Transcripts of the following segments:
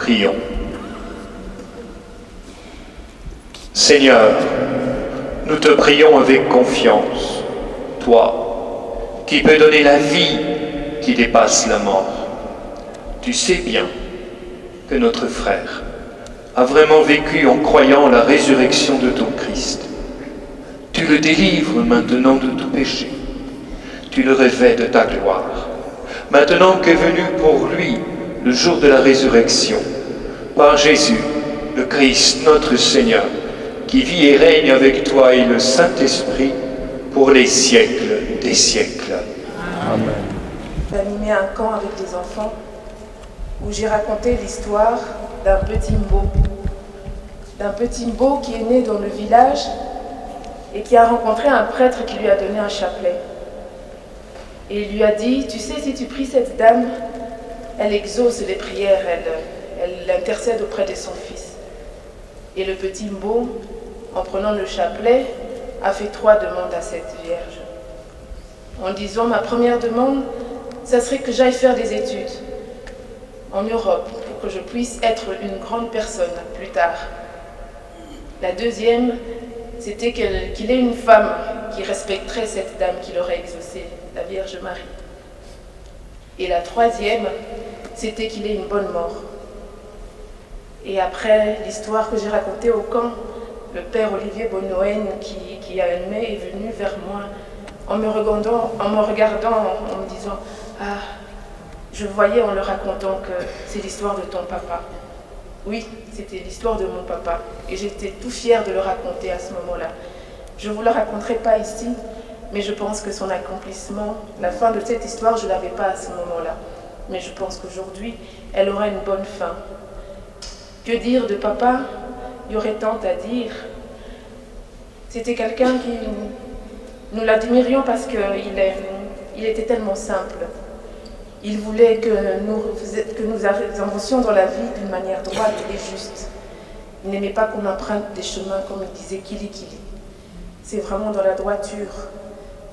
Prions. Seigneur, nous te prions avec confiance, toi qui peux donner la vie qui dépasse la mort. Tu sais bien que notre frère a vraiment vécu en croyant la résurrection de ton Christ. Tu le délivres maintenant de tout péché. Tu le revêts de ta gloire. Maintenant qu'est venu pour lui le jour de la résurrection, par Jésus, le Christ, notre Seigneur, qui vit et règne avec toi et le Saint-Esprit pour les siècles des siècles. Amen. J'ai animé un camp avec des enfants où j'ai raconté l'histoire d'un petit Mbo qui est né dans le village et qui a rencontré un prêtre qui lui a donné un chapelet. Et il lui a dit, tu sais, si tu pries cette dame, elle exauce les prières, elle intercède auprès de son fils. Et le petit Mbo, en prenant le chapelet, a fait 3 demandes à cette Vierge. En disant, ma première demande, ça serait que j'aille faire des études en Europe pour que je puisse être une grande personne plus tard. La deuxième, c'était qu'il ait une femme qui respecterait cette dame qui l'aurait exaucée, la Vierge Marie. Et la troisième, c'était qu'il ait une bonne mort. Et après l'histoire que j'ai racontée au camp, le père Olivier Bonoen, qui a aimé, est venu vers moi en me regardant, en me disant « Ah, je voyais en le racontant que c'est l'histoire de ton papa. » Oui, c'était l'histoire de mon papa. Et j'étais tout fière de le raconter à ce moment-là. Je ne vous le raconterai pas ici, mais je pense que son accomplissement, la fin de cette histoire, je ne l'avais pas à ce moment-là. Mais je pense qu'aujourd'hui, elle aura une bonne fin. Que dire de papa? Il y aurait tant à dire. C'était quelqu'un qui... Nous l'admirions parce qu'il était tellement simple. Il voulait que nous avancions dans la vie d'une manière droite et juste. Il n'aimait pas qu'on emprunte des chemins, comme il disait, kili. C'est vraiment dans la droiture.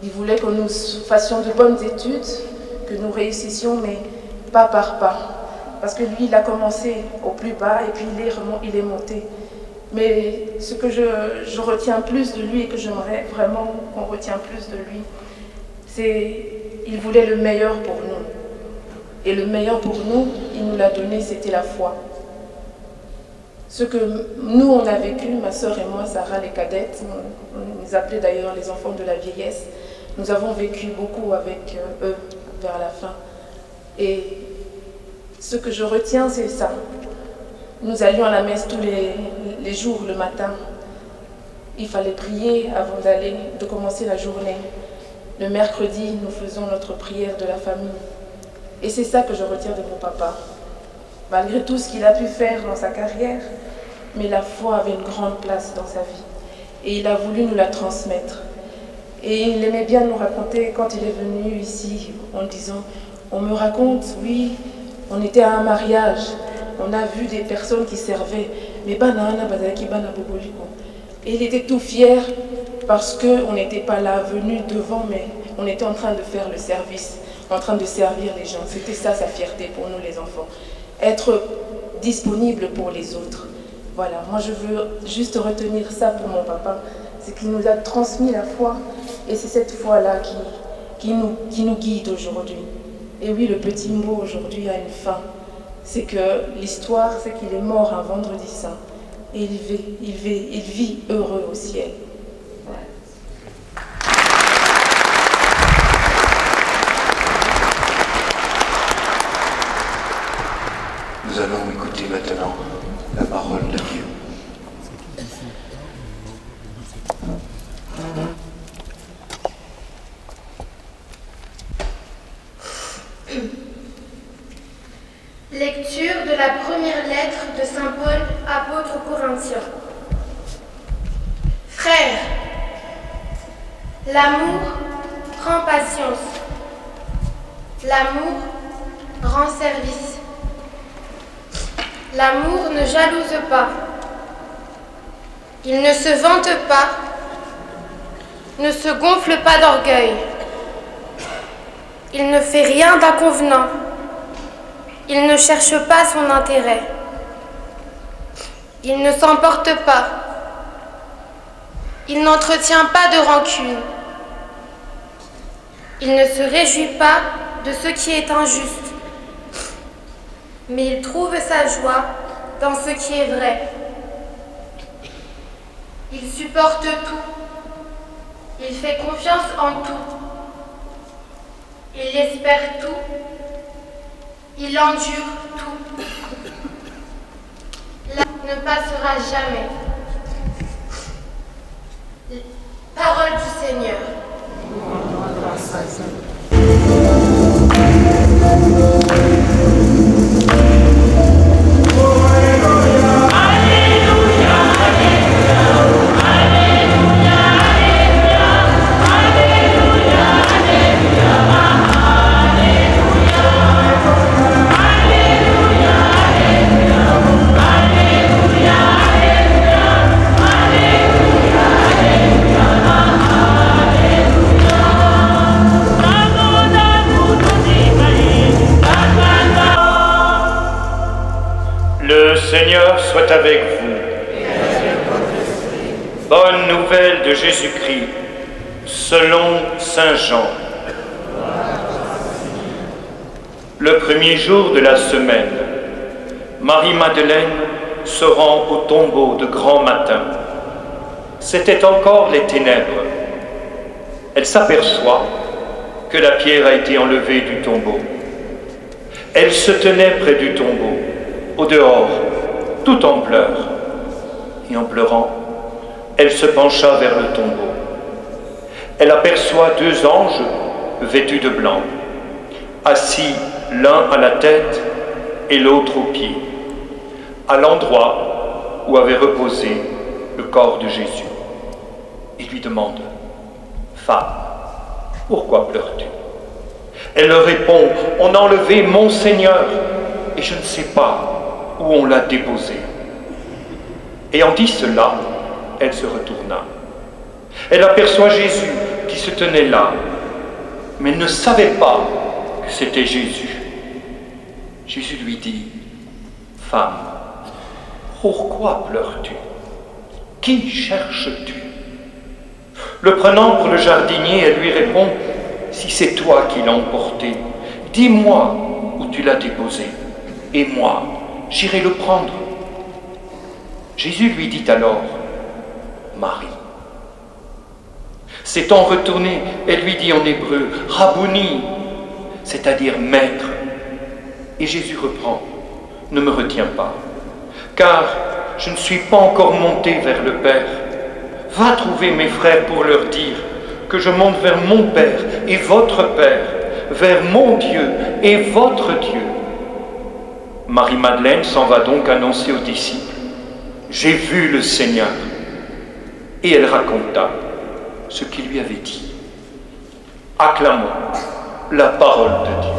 Il voulait que nous fassions de bonnes études, que nous réussissions, mais pas par pas. Parce que lui, il a commencé au plus bas et puis il est monté. Mais ce que je retiens plus de lui et que j'aimerais vraiment qu'on retienne plus de lui, c'est qu'il voulait le meilleur pour nous. Et le meilleur pour nous, il nous l'a donné, c'était la foi. Ce que nous, on a vécu, ma sœur et moi, Sarah, les cadettes, on les appelait d'ailleurs les enfants de la vieillesse, nous avons vécu beaucoup avec eux vers la fin. Et ce que je retiens, c'est ça. Nous allions à la messe tous les jours, le matin. Il fallait prier avant de commencer la journée. Le mercredi, nous faisons notre prière de la famille. Et c'est ça que je retiens de mon papa. Malgré tout ce qu'il a pu faire dans sa carrière, mais la foi avait une grande place dans sa vie. Et il a voulu nous la transmettre. Et il aimait bien nous raconter quand il est venu ici en disant, on me raconte, oui, on était à un mariage, on a vu des personnes qui servaient, mais banana, bazaki, bana boboliko. Et il était tout fier parce qu'on n'était pas là, venu devant, mais on était en train de faire le service, en train de servir les gens. C'était ça sa fierté pour nous les enfants. Être disponible pour les autres. Voilà, moi je veux juste retenir ça pour mon papa, c'est qu'il nous a transmis la foi et c'est cette foi-là qui nous guide aujourd'hui. Et oui, le petit mot aujourd'hui a une fin. C'est que l'histoire, c'est qu'il est mort un vendredi saint et il vit heureux au ciel. Voilà. Nous allons écouter maintenant la parole de Dieu. Lecture de la première lettre de saint Paul, apôtre aux Corinthiens. Frères, l'amour prend patience. L'amour rend service. L'amour ne jalouse pas. Il ne se vante pas, ne se gonfle pas d'orgueil. Il ne fait rien d'inconvenant. Il ne cherche pas son intérêt. Il ne s'emporte pas. Il n'entretient pas de rancune. Il ne se réjouit pas de ce qui est injuste, mais il trouve sa joie dans ce qui est vrai. Il supporte tout. Il fait confiance en tout. Il espère tout. Il endure tout. La ne passera jamais. Parole du Seigneur. Le Seigneur soit avec vous. Bonne nouvelle de Jésus-Christ, selon Saint Jean. Le premier jour de la semaine, Marie-Madeleine se rend au tombeau de grand matin. C'étaient encore les ténèbres. Elle s'aperçoit que la pierre a été enlevée du tombeau. Elle se tenait près du tombeau, au dehors, tout en pleurs. Et en pleurant, elle se pencha vers le tombeau. Elle aperçoit deux anges vêtus de blanc, assis l'un à la tête et l'autre aux pieds, à l'endroit où avait reposé le corps de Jésus. Il lui demande: « Femme, pourquoi pleures-tu » Elle leur répond: « On a enlevé mon Seigneur et je ne sais pas où on l'a déposé. » Ayant dit cela, elle se retourna. Elle aperçoit Jésus qui se tenait là, mais elle ne savait pas que c'était Jésus. Jésus lui dit: « Femme, pourquoi pleures-tu? Qui cherches-tu » Le prenant pour le jardinier, elle lui répond: « Si c'est toi qui l'as emporté, dis-moi où tu l'as déposé, et moi, j'irai le prendre. » Jésus lui dit alors: « Marie. » S'étant retournée, elle lui dit en hébreu: « Rabouni », c'est-à-dire maître. Et Jésus reprend: « Ne me retiens pas, car je ne suis pas encore monté vers le Père. Va trouver mes frères pour leur dire que je monte vers mon Père et votre Père, vers mon Dieu et votre Dieu. » Marie-Madeleine s'en va donc annoncer aux disciples: « J'ai vu le Seigneur. » Et elle raconta ce qu'il lui avait dit. Acclamons la parole de Dieu.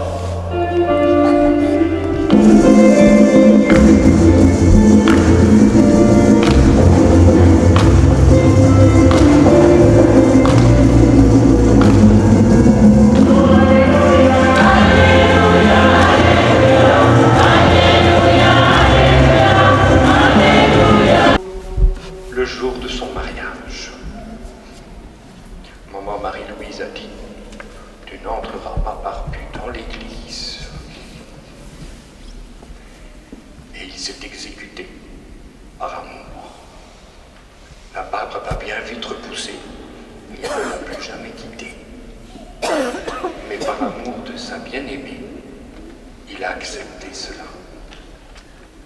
Le jour de son mariage, maman Marie-Louise a dit: « Tu n'entreras pas par but dans l'église. » Et il s'est exécuté par amour. La barbe va bien vite repousser, et il ne l'a plus jamais quitté. Mais par amour de sa bien-aimée, il a accepté cela.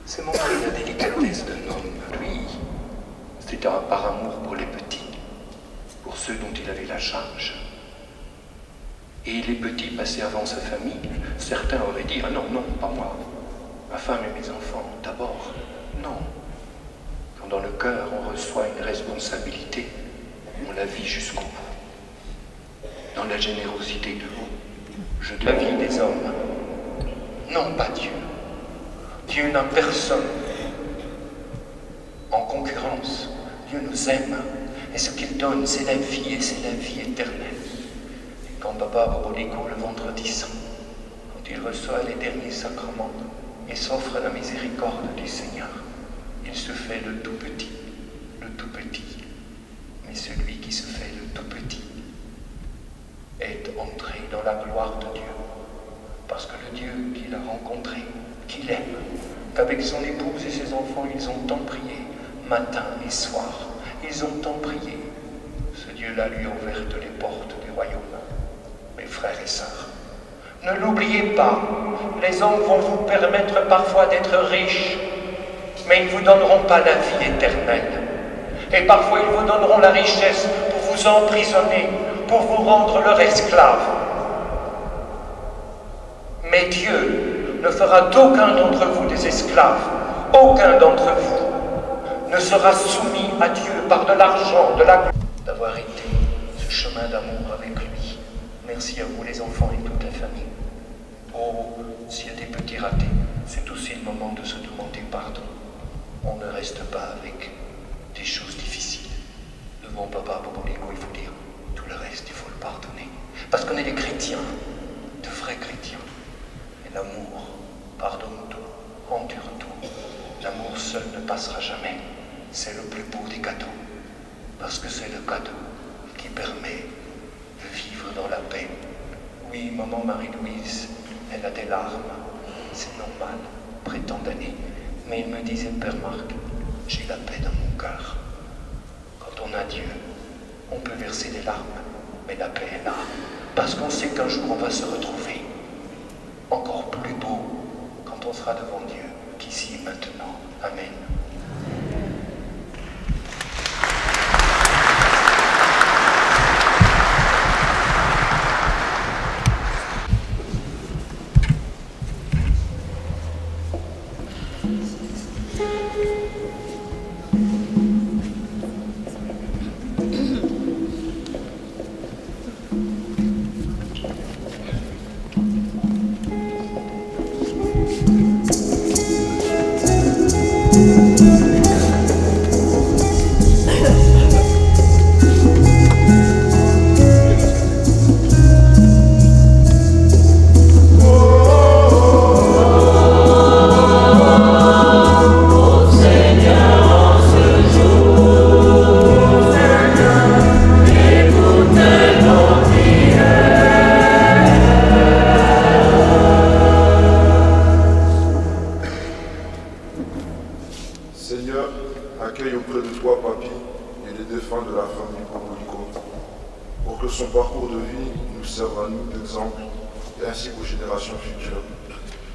C'est montrer la délicatesse d'un homme. Lui, c'était par amour pour les petits, pour ceux dont il avait la charge. Et les petits passaient avant sa famille. Certains auraient dit: « Ah non, non, pas moi. Ma femme et mes enfants, d'abord. » Non. Quand dans le cœur on reçoit une responsabilité, on la vit jusqu'au bout. Dans la générosité de vous, je dois la vie des hommes. Non, pas Dieu. Dieu n'a personne en concurrence. Dieu nous aime, et ce qu'il donne, c'est la vie, et c'est la vie éternelle. Et quand Papa Borolico, le vendredi saint, quand il reçoit les derniers sacrements et s'offre la miséricorde du Seigneur, il se fait le tout petit, mais celui qui se fait le tout petit est entré dans la gloire de Dieu, parce que le Dieu qu'il a rencontré, qu'il aime, qu'avec son épouse et ses enfants, ils ont tant prié, matin et soir, ils ont tant prié. Ce Dieu-là lui a ouvert les portes du royaume. Mes frères et sœurs, ne l'oubliez pas, les hommes vont vous permettre parfois d'être riches, mais ils ne vous donneront pas la vie éternelle. Et parfois ils vous donneront la richesse pour vous emprisonner, pour vous rendre leur esclave. Mais Dieu ne fera d'aucun d'entre vous des esclaves. Aucun d'entre vous ne sera soumis à Dieu par de l'argent, de la gloire. D'avoir été ce chemin d'amour avec lui. Merci à vous les enfants et toute la famille. Oh, s'il y a des petits ratés, c'est aussi le moment de se demander pardon. On ne reste pas avec des choses difficiles. Devant papa, Bobolingo, il faut dire, tout le reste, il faut le pardonner. Parce qu'on est des chrétiens, de vrais chrétiens. Et l'amour pardonne tout, endure tout. L'amour seul ne passera jamais. C'est le plus beau des cadeaux. Parce que c'est le cadeau qui permet de vivre dans la paix. Oui, maman Marie-Louise, elle a des larmes. C'est normal, après tant d'années. Mais il me disait, Père Marc, j'ai la paix dans mon cœur. Quand on a Dieu, on peut verser des larmes, mais la paix est là. Parce qu'on sait qu'un jour on va se retrouver encore plus beau quand on sera devant Dieu qu'ici et maintenant. Amen.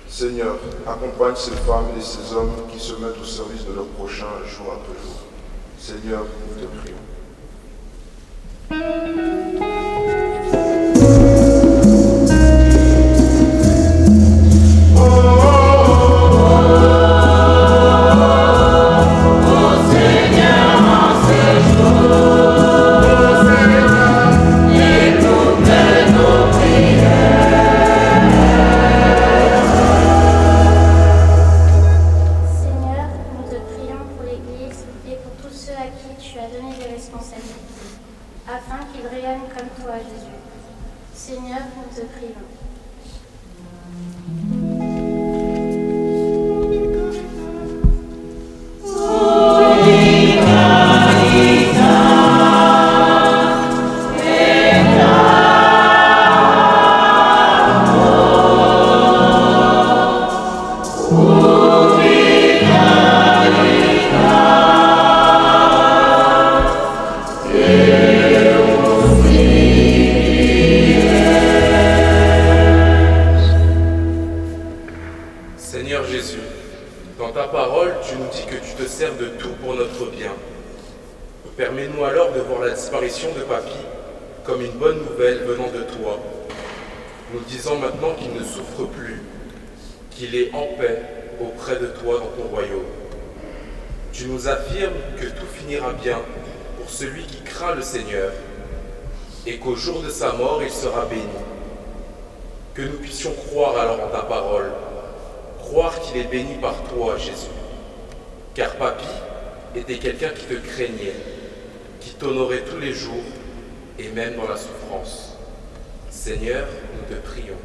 Seigneur, accompagne ces femmes et ces hommes qui se mettent au service de leur prochain jour après jour. Seigneur, nous te prions. Et qu'au jour de sa mort, il sera béni. Que nous puissions croire alors en ta parole, croire qu'il est béni par toi, Jésus. Car Papy était quelqu'un qui te craignait, qui t'honorait tous les jours et même dans la souffrance. Seigneur, nous te prions.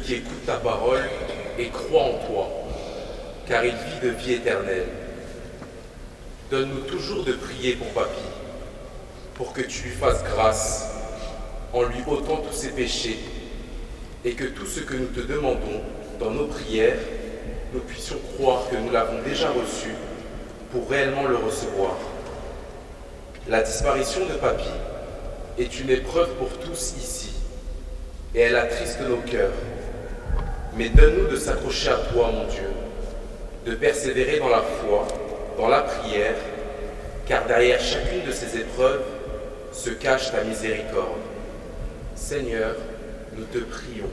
qui écoute ta parole et croit en toi, car il vit de vie éternelle. Donne-nous toujours de prier pour Papy, pour que tu lui fasses grâce en lui ôtant tous ses péchés, et que tout ce que nous te demandons dans nos prières, nous puissions croire que nous l'avons déjà reçu pour réellement le recevoir. La disparition de Papy est une épreuve pour tous ici, et elle attriste nos cœurs. Mais donne-nous de s'accrocher à toi, mon Dieu, de persévérer dans la foi, dans la prière, car derrière chacune de ces épreuves se cache ta miséricorde. Seigneur, nous te prions.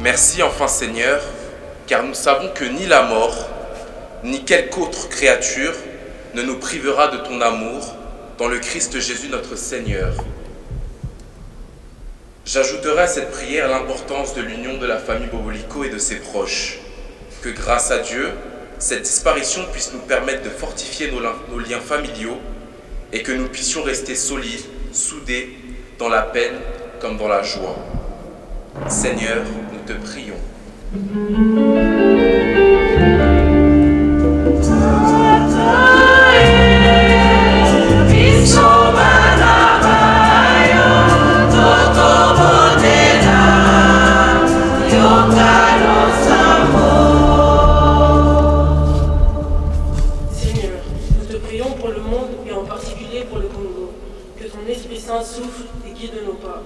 Merci enfin Seigneur, car nous savons que ni la mort, ni quelque autre créature ne nous privera de ton amour dans le Christ Jésus notre Seigneur. J'ajouterai à cette prière l'importance de l'union de la famille Bobolico et de ses proches. Que grâce à Dieu, cette disparition puisse nous permettre de fortifier nos liens familiaux et que nous puissions rester solides, soudés, dans la peine comme dans la joie. Seigneur, nous te prions. Seigneur, nous te prions pour le monde et en particulier pour le Congo. Que ton Esprit Saint souffle et guide nos pas.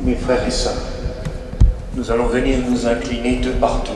Mes frères et sœurs, nous allons venir nous incliner de partout.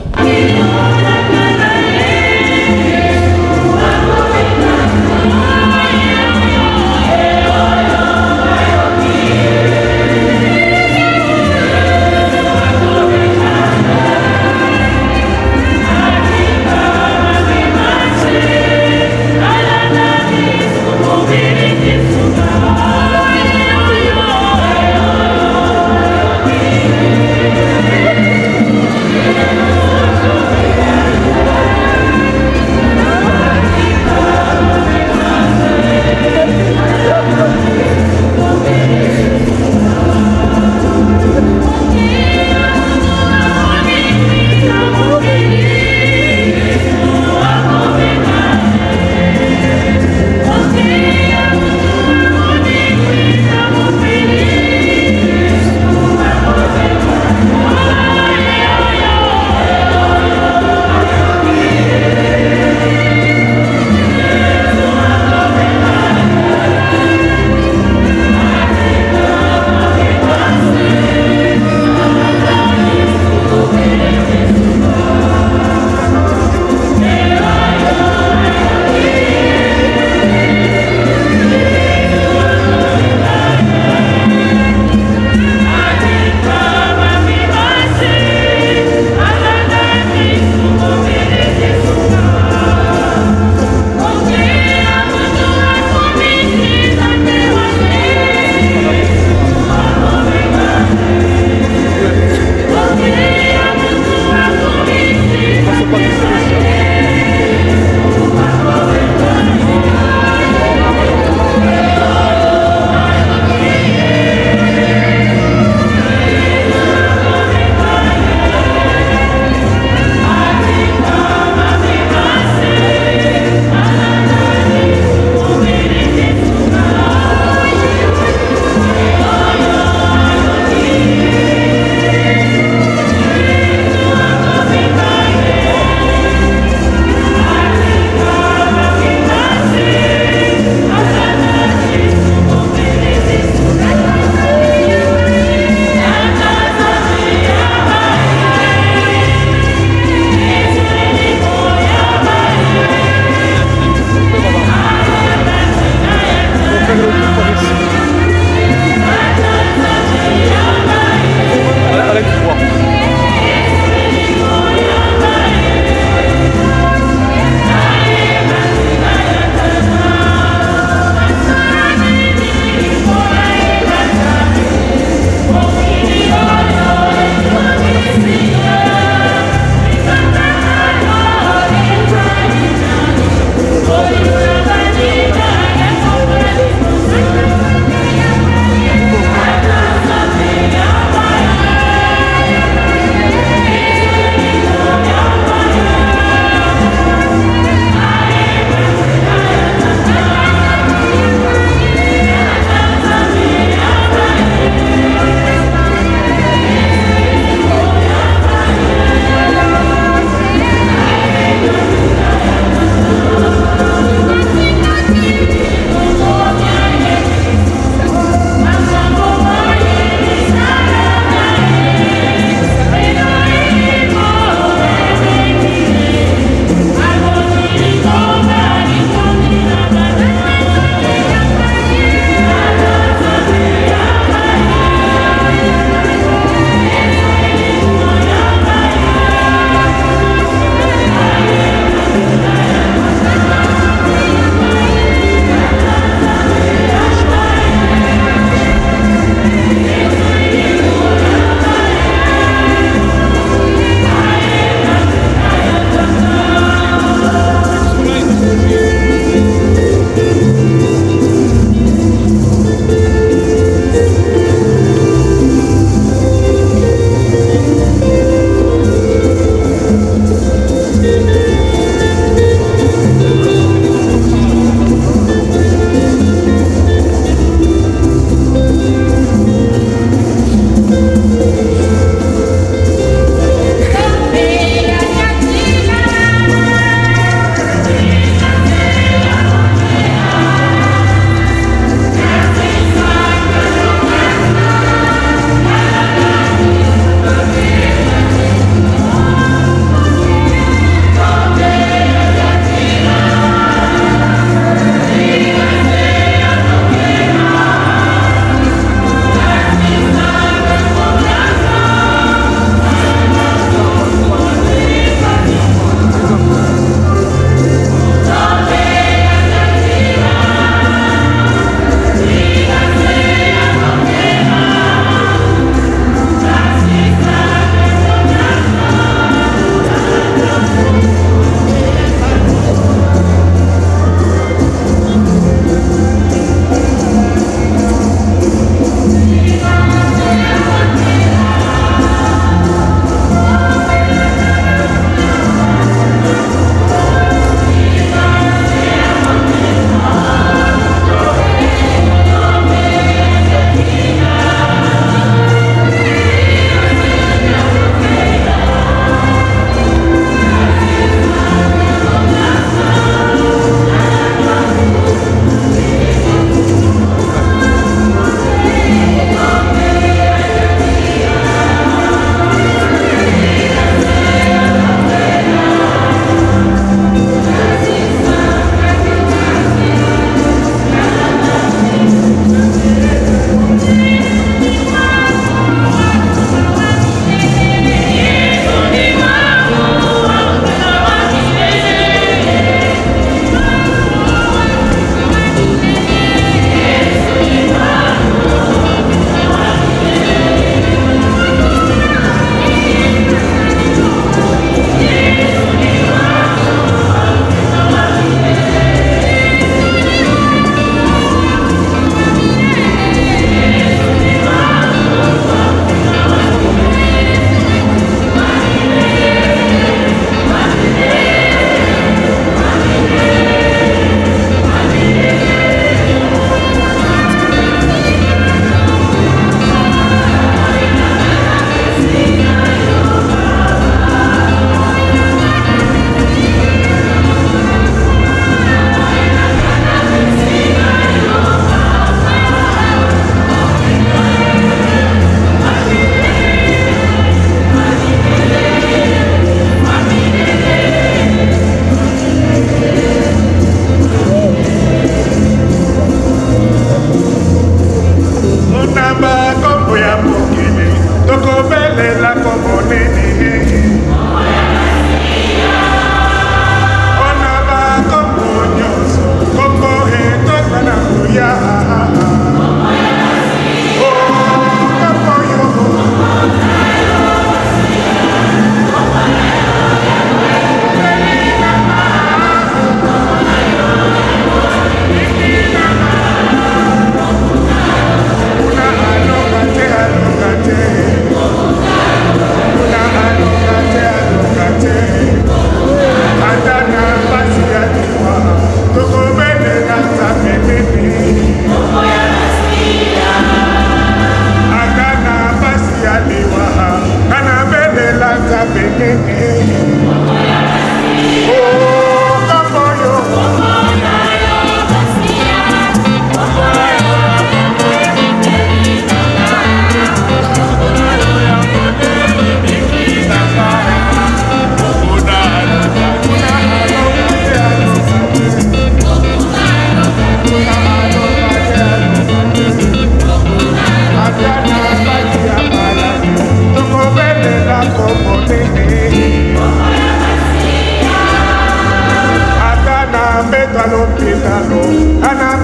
Ana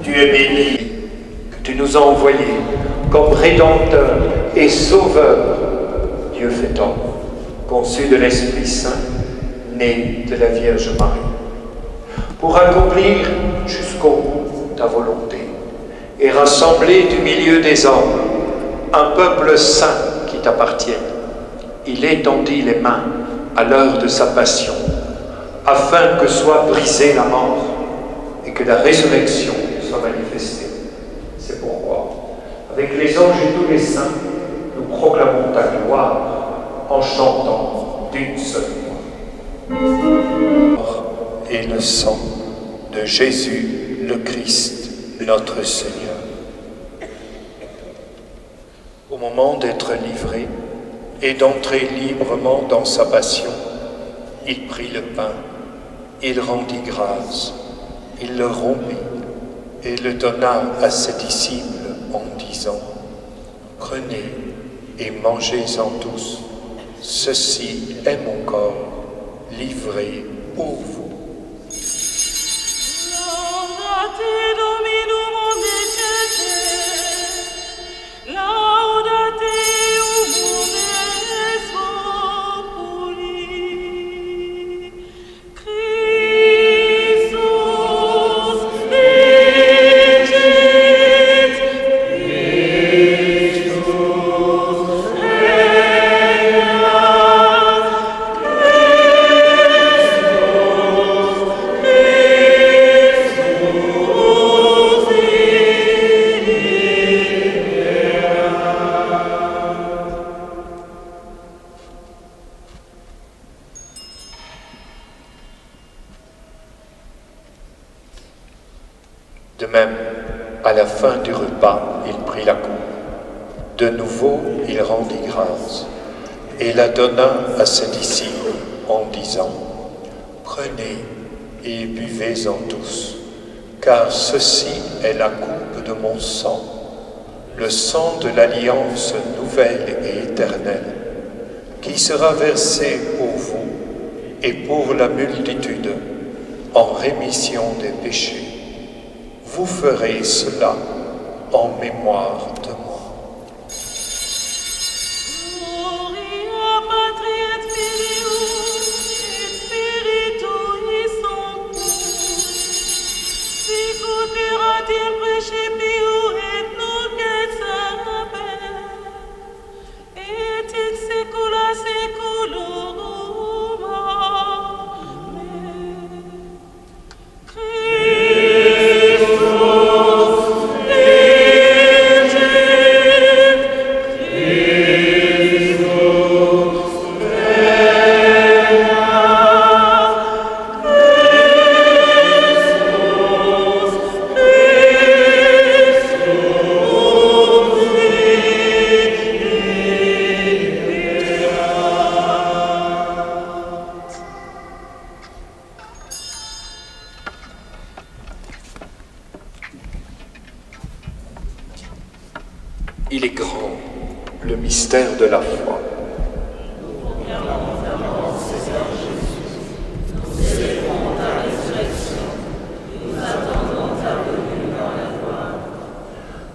Tu es béni, que tu nous as envoyés comme Rédempteur et Sauveur, Dieu fait homme, conçu de l'Esprit Saint, né de la Vierge Marie, pour accomplir jusqu'au bout ta volonté et rassembler du milieu des hommes un peuple saint qui t'appartienne. Il étendit les mains à l'heure de sa passion, afin que soit brisée la mort et que la résurrection soit manifestée. C'est pourquoi, avec les anges et tous les saints, nous proclamons ta gloire en chantant d'une seule voix. Et le sang de Jésus le Christ, notre Seigneur. Au moment d'être livré et d'entrer librement dans sa passion, il prit le pain, il rendit grâce, il le rompit et le donna à ses disciples en disant : « Prenez et mangez-en tous, ceci est mon corps livré pour vous. » De même, à la fin du repas, il prit la coupe. De nouveau, il rendit grâce et la donna à ses disciples en disant : « Prenez et buvez-en tous, car ceci est la coupe de mon sang, le sang de l'alliance nouvelle et éternelle, qui sera versé pour vous et pour la multitude en rémission des péchés. Vous ferez cela en mémoire de moi. » Il est grand, le mystère de la foi.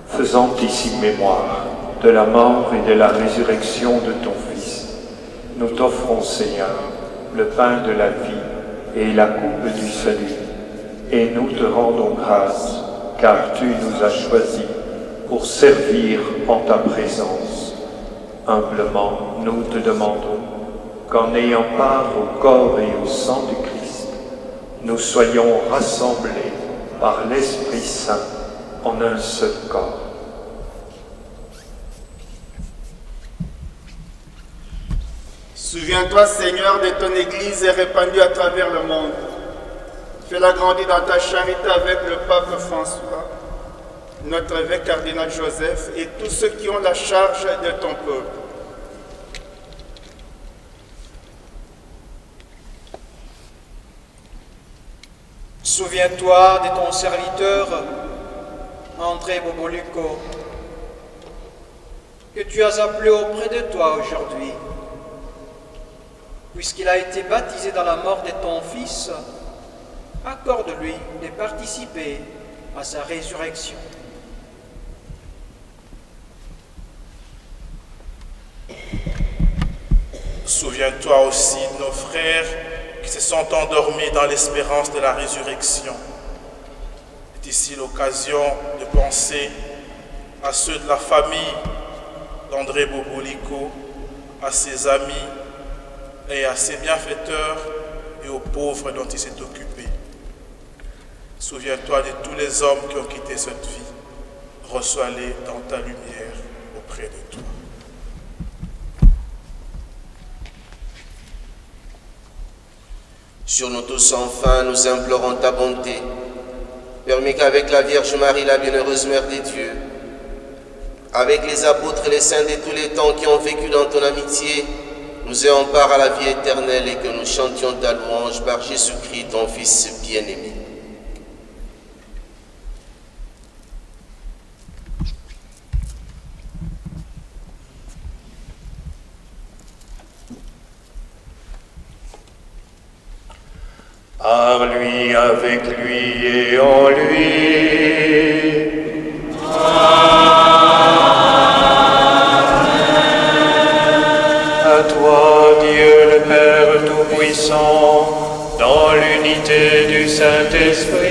Faisant ici mémoire de la mort et de la résurrection de ton Fils, nous t'offrons, Seigneur, le pain de la vie et la coupe du salut, et nous te rendons grâce, car tu nous as choisis pour servir en ta présence. Humblement, nous te demandons qu'en ayant part au corps et au sang du Christ, nous soyons rassemblés par l'Esprit Saint en un seul corps. Souviens-toi, Seigneur, de ton Église répandue à travers le monde. Fais-la grandir dans ta charité avec le pape François, notre évêque cardinal Joseph et tous ceux qui ont la charge de ton peuple. Souviens-toi de ton serviteur, André Boboluco, que tu as appelé auprès de toi aujourd'hui, puisqu'il a été baptisé dans la mort de ton Fils accorde-lui de participer à sa résurrection. Souviens-toi aussi de nos frères qui se sont endormis dans l'espérance de la résurrection. C'est ici l'occasion de penser à ceux de la famille d'André Bobolico, à ses amis et à ses bienfaiteurs et aux pauvres dont il s'est occupé. Souviens-toi de tous les hommes qui ont quitté cette vie. Reçois-les dans ta lumière auprès de toi. Sur nous tous enfin, nous implorons ta bonté. Permets qu'avec la Vierge Marie, la bienheureuse Mère des dieux, avec les apôtres et les saints de tous les temps qui ont vécu dans ton amitié, nous ayons part à la vie éternelle et que nous chantions ta louange par Jésus-Christ, ton Fils bien-aimé. Par lui, avec lui et en lui. À toi, Dieu le Père Tout-Puissant, dans l'unité du Saint-Esprit.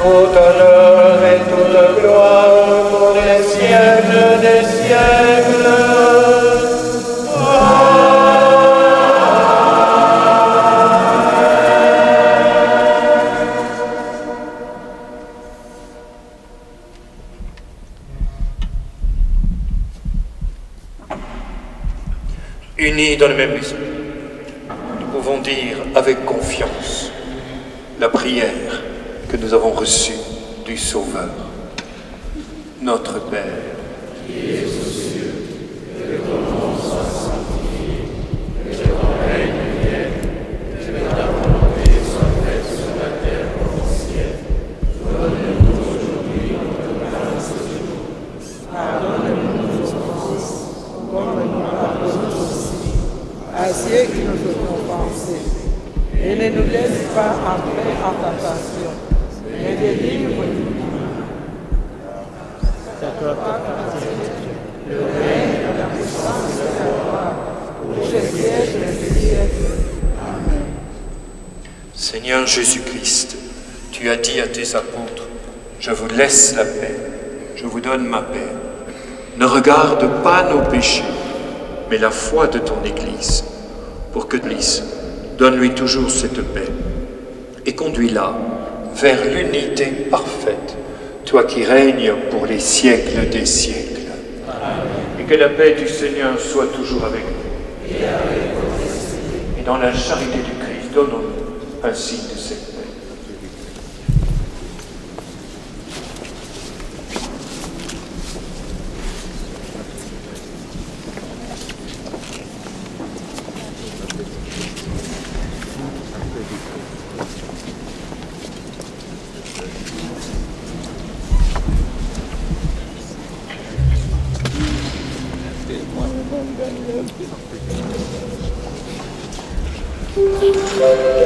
Tout honneur et toute gloire pour les siècles des siècles. Unis dans le même esprit, nous pouvons dire avec confiance la prière que nous avons reçue du Sauveur. Notre Père, qui es aux cieux, que ton nom soit sanctifié, que ton règne vienne, que ta volonté soit faite sur la terre comme au ciel. Donne-nous aujourd'hui notre pain de ce jour. Pardonne-nous nos offenses, comme nous pardonnons aussi à ceux qui nous ont offensés. Et ne nous laisse pas entrer en tentation, mais délivre-nous. Le règne, la puissance et la gloire, pour les siècles des siècles. Amen. Seigneur Jésus-Christ, tu as dit à tes apôtres, je vous laisse la paix, je vous donne ma paix. Ne regarde pas nos péchés, mais la foi de ton Église, pour que l'Église donne-lui toujours cette paix et conduis-la vers l'unité parfaite, toi qui règnes pour les siècles des siècles. Amen. Et que la paix du Seigneur soit toujours avec nous. Et dans la charité du Christ, donnons-nous un signe de cette paix. Amen.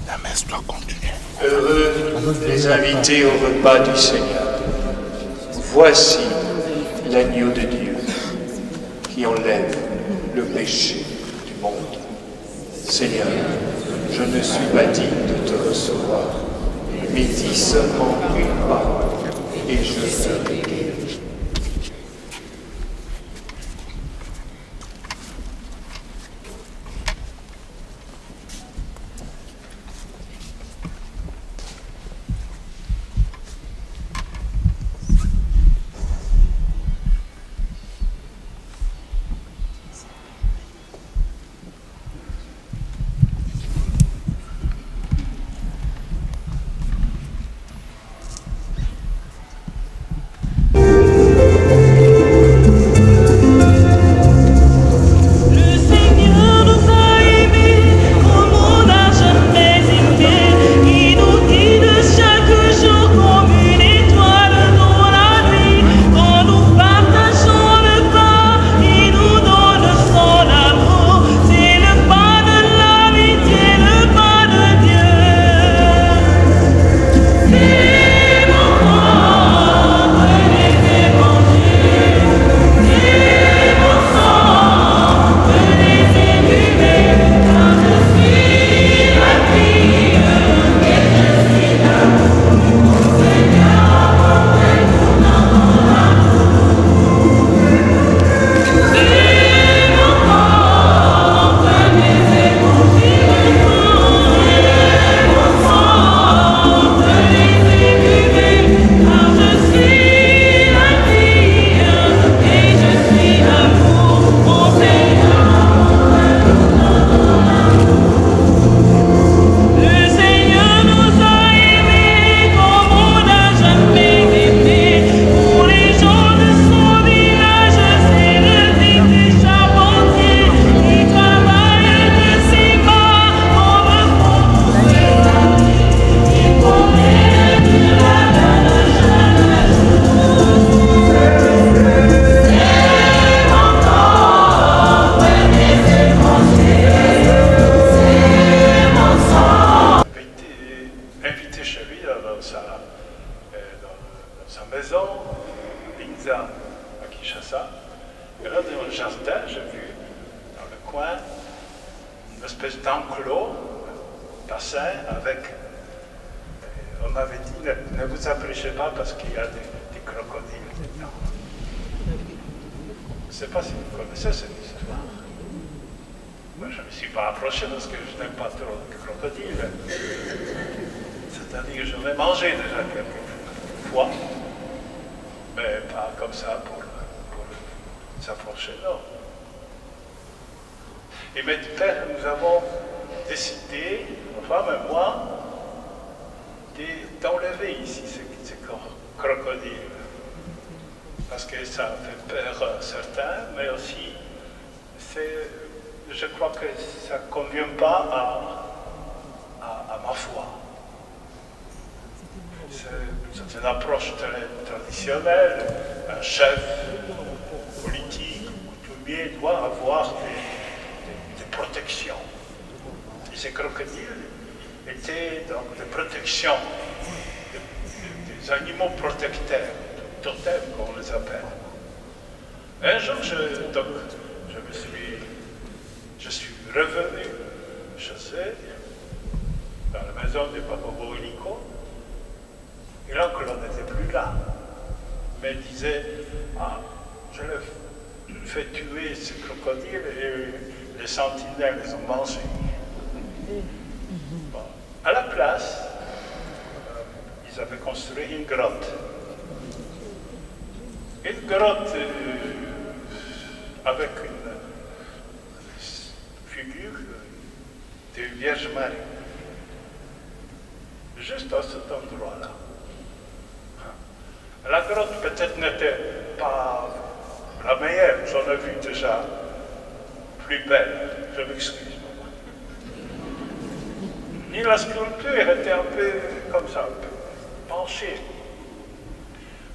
La messe doit continuer. Heureux les invités au repas du Seigneur. Voici l'agneau de Dieu qui enlève le péché du monde. Seigneur, je ne suis pas digne de te recevoir, mais dis seulement une parole et je serai guéri.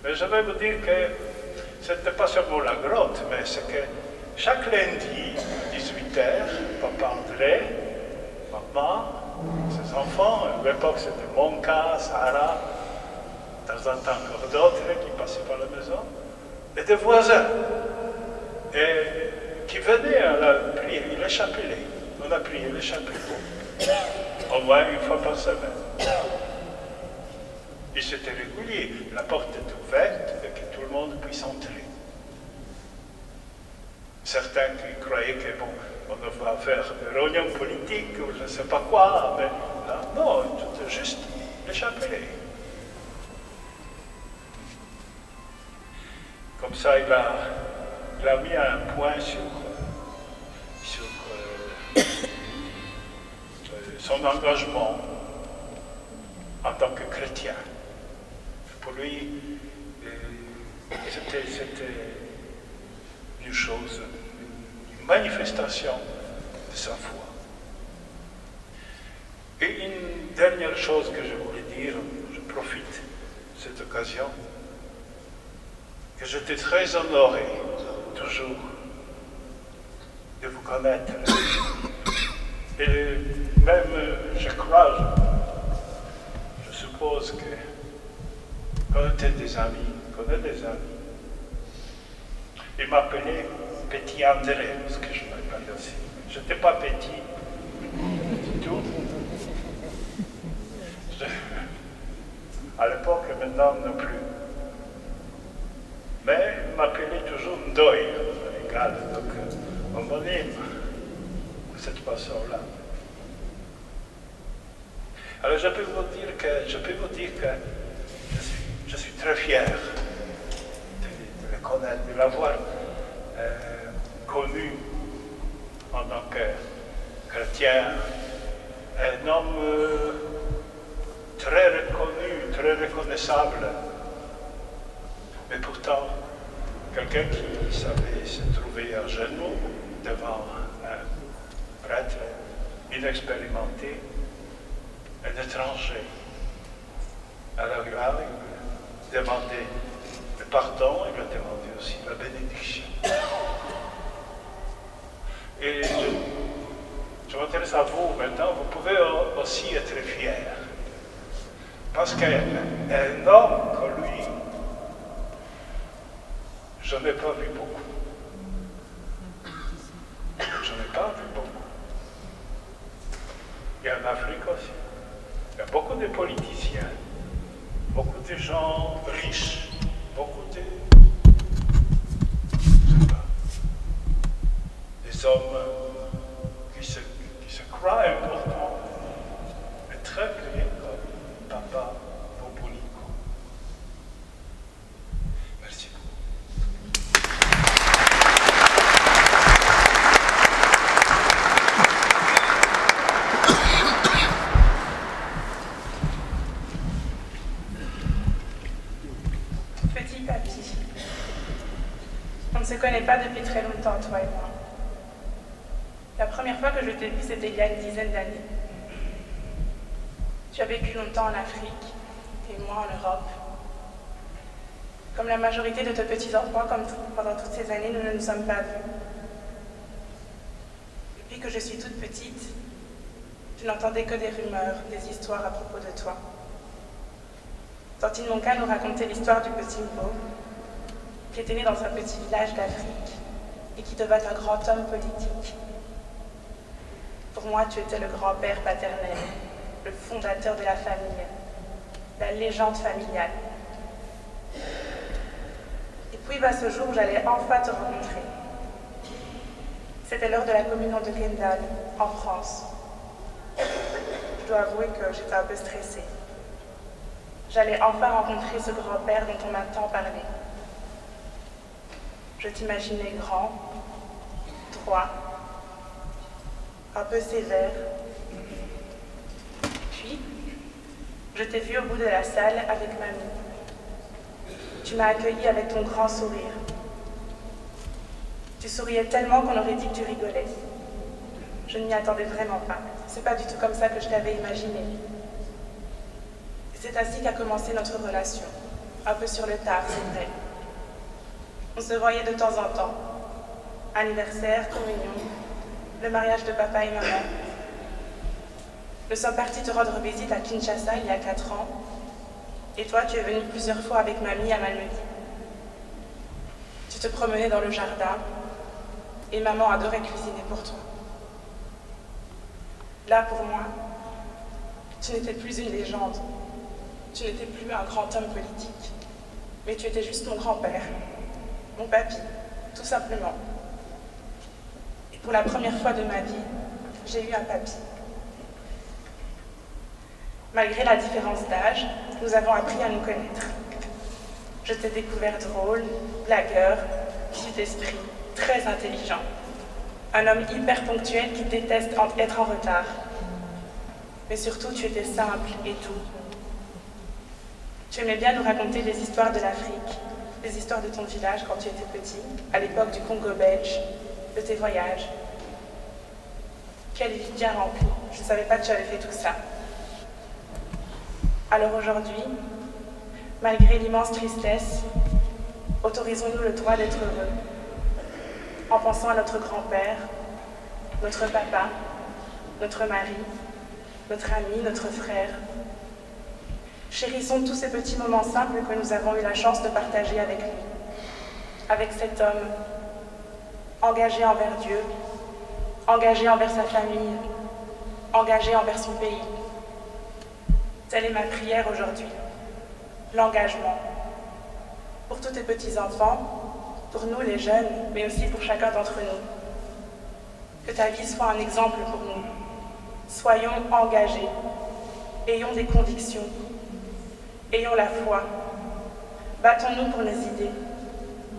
Mais je vais vous dire que ce n'était pas seulement la grotte, mais c'est que chaque lundi, 18h, Papa André, Thomas, ses enfants, à l'époque c'était mon cas, Sarah, de temps en temps encore d'autres qui passaient par la maison, et des voisins, et qui venaient à la prier le chapelet. On a prié le chapelet, au moins une fois par semaine. Et c'était régulier, la porte est ouverte et que tout le monde puisse entrer. Certains qui croyaient que, bon, on va faire une réunion politique ou je ne sais pas quoi, mais là, non, c'était juste le chapelet. Comme ça, il a mis un point sur son engagement en tant que chrétien. Pour lui, c'était une chose, une manifestation de sa foi. Et une dernière chose que je voulais dire, je profite de cette occasion, que j'étais très honoré, toujours, de vous connaître. Et même, je crois, je suppose qu'on était des amis, qu'on est des amis. Il m'appelait Petit André, parce que je m'appelais aussi. Je n'étais pas petit, du tout. À l'époque, maintenant non plus. Mais il m'appelait toujours Ndoy, égal, donc homonyme, de cette façon-là. Alors je peux vous dire que je suis très fier de le connaître, de l'avoir connu en tant que chrétien, un homme très reconnu, très reconnaissable, mais pourtant quelqu'un qui savait se trouver à genoux devant un prêtre inexpérimenté, un étranger. Alors là, il demandait le pardon, il a demandé aussi la bénédiction. Et je m'intéresse à vous maintenant, vous pouvez aussi être fiers. Parce qu'un homme comme lui, je n'ai pas vu beaucoup. Je n'ai pas vu beaucoup. Il y a en Afrique aussi. Il y a beaucoup de politiciens, beaucoup de gens riches, beaucoup de... je sais pas, des hommes qui se croient importants, mais très payés comme Papa Popolico. Merci beaucoup. Petit papy, on ne se connaît pas depuis très longtemps, toi et moi. La première fois que je t'ai vu, c'était il y a une dizaine d'années. Tu as vécu longtemps en Afrique, et moi en Europe. Comme la majorité de tes petits-enfants, pendant toutes ces années, nous ne nous sommes pas vus. Depuis que je suis toute petite, je n'entendais que des rumeurs, des histoires à propos de toi. Tantine Monka nous racontait l'histoire du petit Mbo, qui était né dans un petit village d'Afrique et qui devint un grand homme politique. Pour moi, tu étais le grand-père paternel, le fondateur de la famille, la légende familiale. Et puis va ce jour où j'allais enfin te rencontrer. C'était l'heure de la communion de Kendal, en France. Je dois avouer que j'étais un peu stressée. J'allais enfin rencontrer ce grand-père dont on m'a tant parlé. Je t'imaginais grand, droit, un peu sévère. Puis, je t'ai vu au bout de la salle avec mamie. Tu m'as accueilli avec ton grand sourire. Tu souriais tellement qu'on aurait dit que tu rigolais. Je ne m'y attendais vraiment pas. C'est pas du tout comme ça que je t'avais imaginé. Et c'est ainsi qu'a commencé notre relation. Un peu sur le tard, c'est vrai. On se voyait de temps en temps. Anniversaire, communion, le mariage de papa et maman. Nous sommes partis te rendre visite à Kinshasa il y a 4 ans, et toi tu es venu plusieurs fois avec mamie à Malmedy. Tu te promenais dans le jardin, et maman adorait cuisiner pour toi. Là, pour moi, tu n'étais plus une légende, tu n'étais plus un grand homme politique, mais tu étais juste mon grand-père, mon papy, tout simplement. Et pour la première fois de ma vie, j'ai eu un papy. Malgré la différence d'âge, nous avons appris à nous connaître. Je t'ai découvert drôle, blagueur, vif d'esprit, très intelligent. Un homme hyper ponctuel qui déteste être en retard. Mais surtout, tu étais simple et doux. Tu aimais bien nous raconter des histoires de l'Afrique, des histoires de ton village quand tu étais petit, à l'époque du Congo belge, de tes voyages. Quelle vie bien remplie. Je ne savais pas que tu avais fait tout ça. Alors aujourd'hui, malgré l'immense tristesse, autorisons-nous le droit d'être heureux, en pensant à notre grand-père, notre papa, notre mari, notre ami, notre frère. Chérissons tous ces petits moments simples que nous avons eu la chance de partager avec lui, avec cet homme engagé envers Dieu, engagé envers sa famille, engagé envers son pays. Telle est ma prière aujourd'hui, l'engagement. Pour tous tes petits-enfants, pour nous les jeunes, mais aussi pour chacun d'entre nous. Que ta vie soit un exemple pour nous. Soyons engagés, ayons des convictions, ayons la foi. Battons-nous pour nos idées,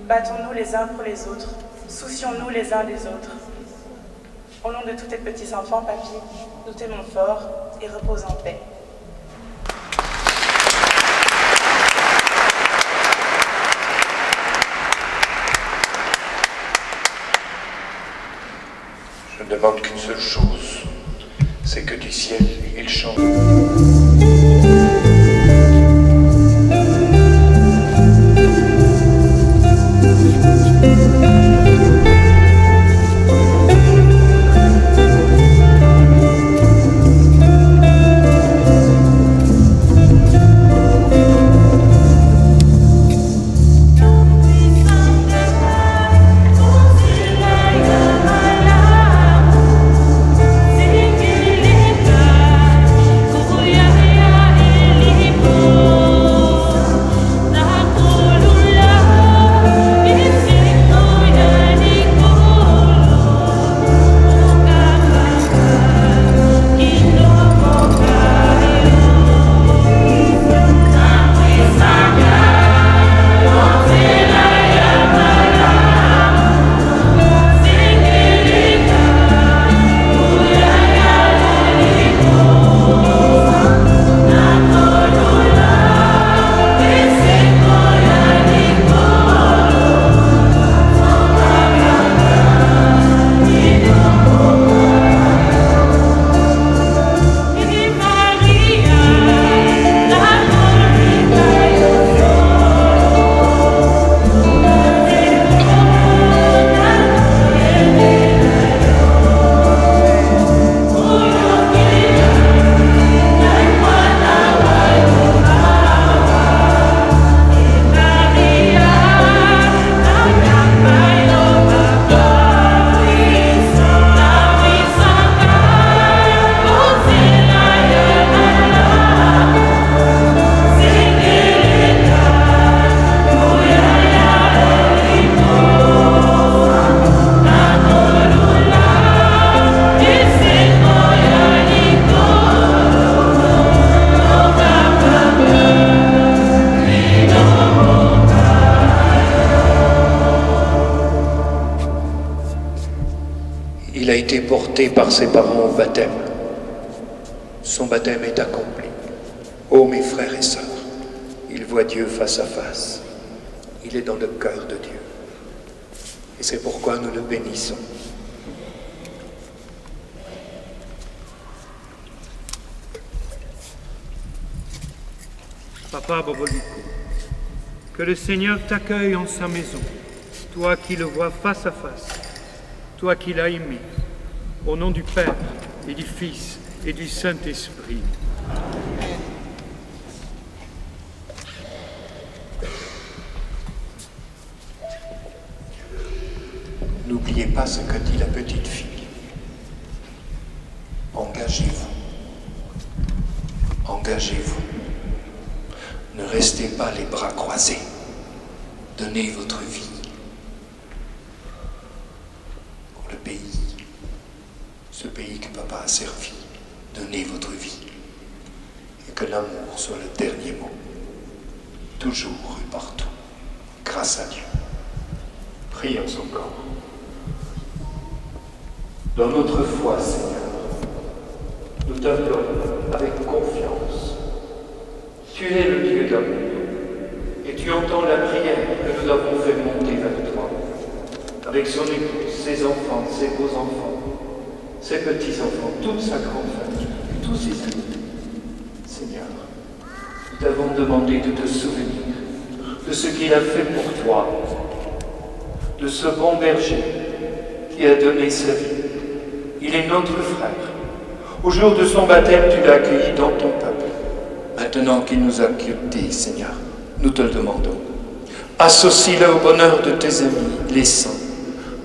battons-nous les uns pour les autres, soucions-nous les uns des autres. Au nom de tous tes petits-enfants, papy, nous t'aimons fort et repose en paix. Je ne demande qu'une seule chose, c'est que du ciel, il chante. Il a été porté par ses parents au baptême. Son baptême est accompli. Ô mes frères et sœurs, il voit Dieu face à face. Il est dans le cœur de Dieu. Et c'est pourquoi nous le bénissons. Papa Boboliko, que le Seigneur t'accueille en sa maison, toi qui le vois face à face, toi qui l'as aimé, au nom du Père et du Fils et du Saint-Esprit. N'oubliez pas ce que dit la petite fille. Engagez-vous. Engagez-vous. Ne restez pas les bras croisés. Donnez votre vie pour le pays, ce pays que papa a servi. Donnez votre vie et que l'amour soit le dernier mot, toujours et partout, grâce à Dieu. Prions encore. Dans notre foi, Seigneur, nous t'appelons avec confiance. Tu es le Dieu d'amour et tu entends la prière que nous avons fait monter vers toi, avec son épouse, ses enfants, ses beaux-enfants, ses petits-enfants, toute sa grande famille, tous ses amis. Seigneur, nous t'avons demandé de te souvenir de ce qu'il a fait pour toi, de ce bon berger qui a donné sa vie. Il est notre frère. Au jour de son baptême, tu l'as accueilli dans ton peuple. Maintenant qu'il nous a quittés, Seigneur, nous te le demandons. Associe-le au bonheur de tes amis, les saints.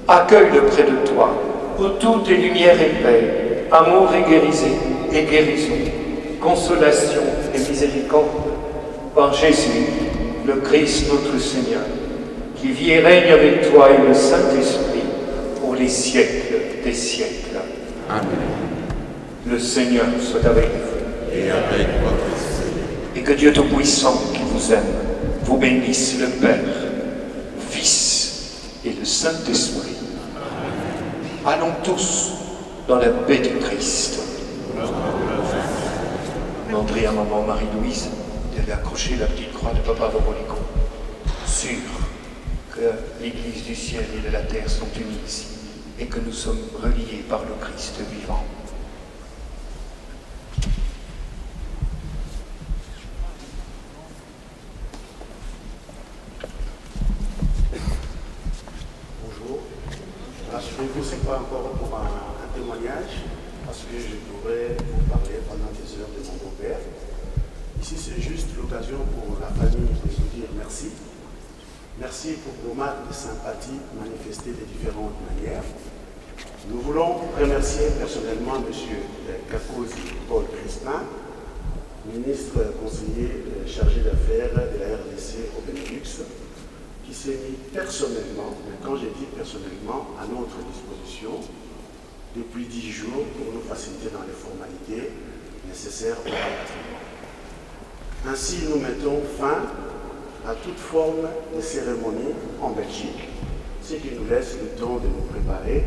Accueille-le près de toi, où tout est lumière et paix, amour et guérison, consolation et miséricorde, par Jésus, le Christ notre Seigneur, qui vit et règne avec toi et le Saint-Esprit pour les siècles des siècles. Amen. Le Seigneur soit avec vous. Et avec votre esprit. Et que Dieu Tout-Puissant qui vous aime, vous bénisse le Père, Fils et le Saint-Esprit. Allons tous dans la paix du Christ. André, à maman Marie-Louise, devait accrocher la petite croix de Papa Bobolico, sûr que l'Église du ciel et de la terre sont unies ici, et que nous sommes reliés par le Christ vivant. Bonjour. Rassurez-vous, ce n'est pas encore pour un témoignage, parce que je pourrais vous parler pendant des heures de mon beau-père. Ici, c'est juste l'occasion pour la famille de vous dire merci. Merci pour vos marques de sympathie manifestées de différentes manières. Nous voulons remercier personnellement M. Kakosi Paul Crispin, ministre conseiller chargé d'affaires de la RDC au Benelux, qui s'est mis personnellement, mais quand je dis personnellement, à notre disposition depuis 10 jours pour nous faciliter dans les formalités nécessaires au rapatriement. Ainsi, nous mettons fin à toute forme de cérémonie en Belgique, ce qui nous laisse le temps de nous préparer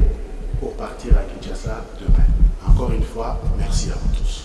pour partir à Kinshasa demain. Encore une fois, merci à vous tous.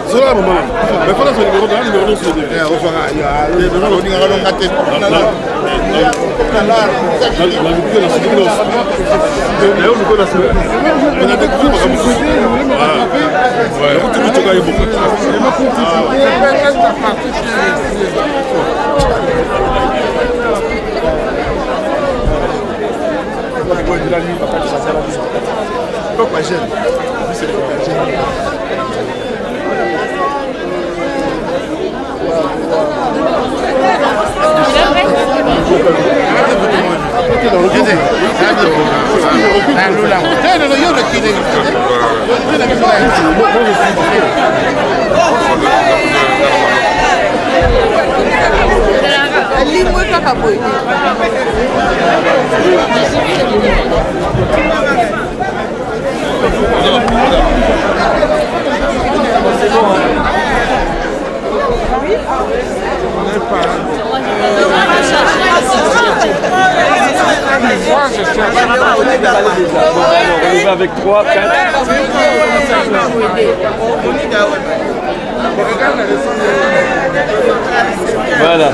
Zola maman. Mais faut le numéro de numéro sur le On va avec 3, 4. Voilà.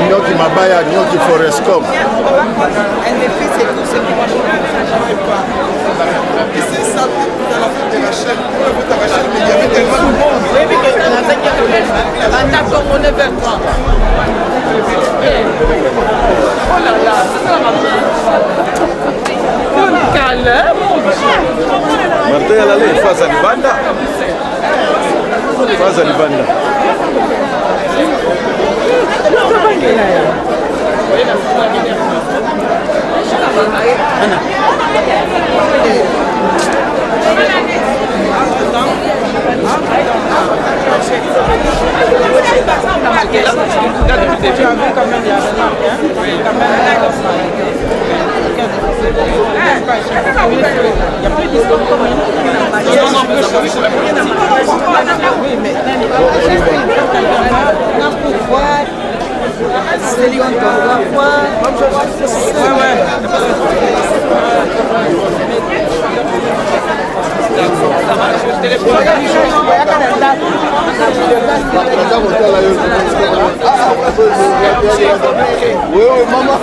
Gnocchi Mabaya, Gnocchi Forescom. Un des fils et tout ce qui m'a ici, ça, dans la fête de la chaîne, pour la fête de la chaîne, mais il y avait tellement de monde. Oui, mais que dans la fête de la chaîne, un accord, on est vers 30. Oh là là, c'est ça la maman. Calme. Martin, elle allait, face à l'Ibanda. Face à l'Ibanda. Oui, maman.